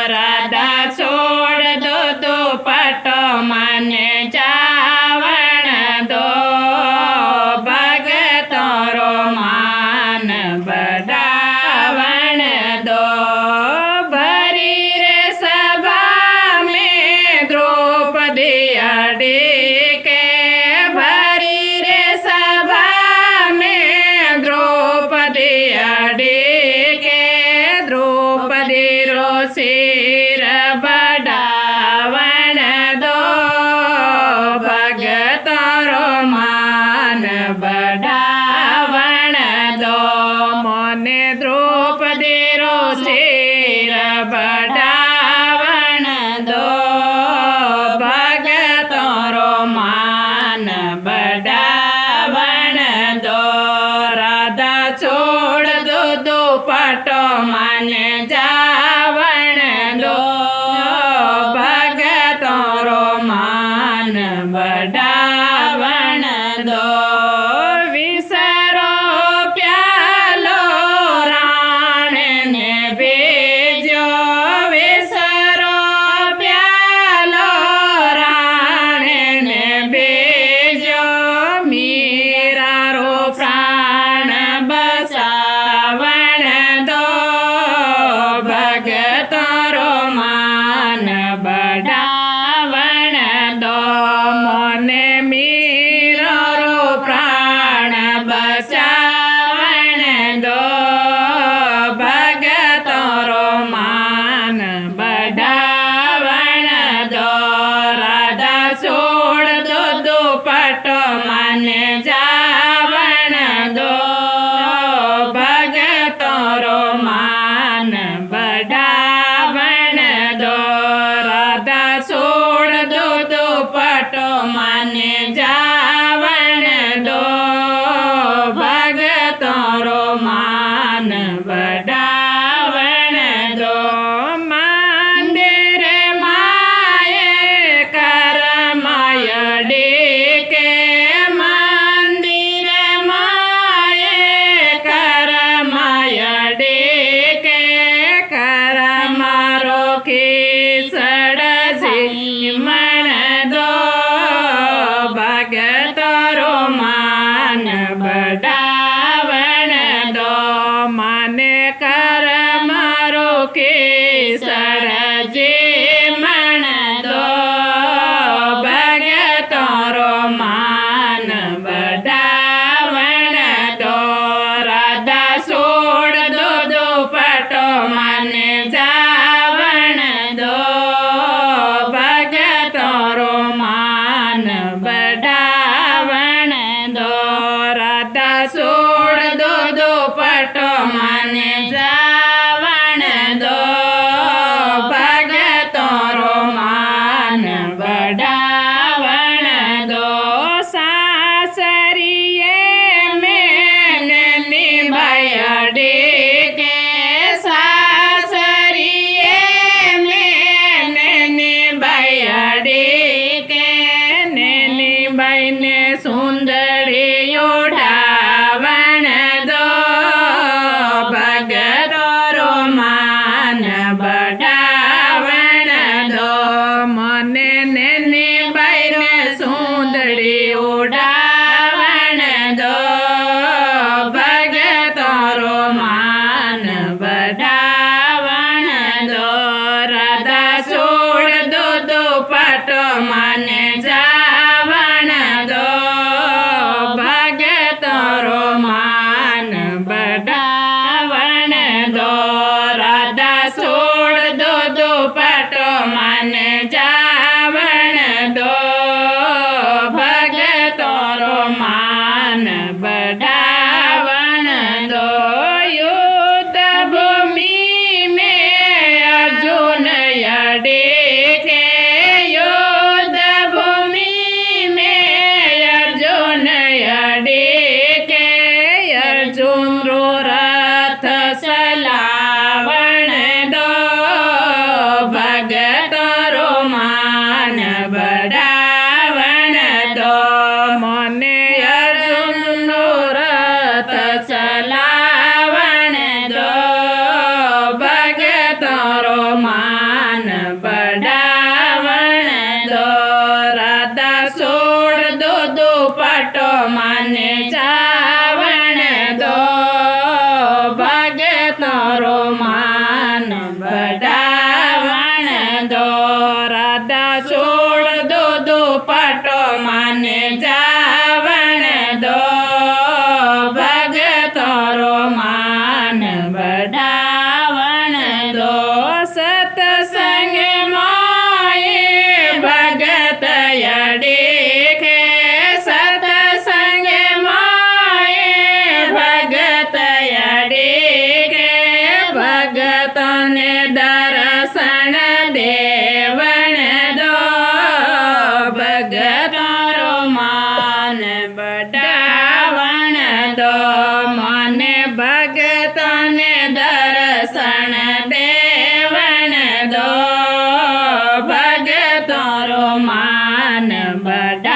राधा छोड़ दो दुपट्टो माने जावण दो, भगतों रो मान बढ़ावण दो। भरी रे सभा में द्रौपदी अड़के, भरी रे सभा में द्रौपदी अड़के, द्रौपदी रो सिर बढ़ावण दो, भगतों रो मान बढ़ावण दो। मोने द्रौपदी रो सिर बढ़ावण दो, भगतों रो मान बढ़ावण दो। राधा छोड़ दो दुपट्टो माने जावण दो, भगतों रो मान बढ़ावण दो। विसरो प्यालो राण ने भेजो, विसरो प्यालो राण ने भेजो, मीरा रो प्राण बसावण दो, भगतों रो मान बढ़ावण दो। मोने मीरा रो प्राण बचावण दो, भगतों रो मान बढ़ावण दो। राधा छोड़ दो दुपट्टो माने जावण दो, भगतों रो मान बढ़ावण दो। राधा छोड़ दो दुपट्टो माने जावण दो, भगतों रो मान बढ़ावण दो। मंदिर माये कर मायड़े के, मंदिर माये कर मायड़े के, कर मारो की सड़ मन दो, भगतों रो मान बढ़ावण दो। माने कर मारो की सड़ मन दो, भगतों रो मान बढ़ावण दो। राधा छोड़ दो दुपट्टो माने जावण दो, भगतों रो मान बढ़ावण दो। राधा छोड़ दो दुपट्टो माने जावण दो, भगतों रो मान बढ़ावण दो। सासरिये मैंने निभायड़े के, सासरिये मैंने निभायड़े के, नैनी बाई ने सुंदरी उड़ावण दो, भगतों ને બધા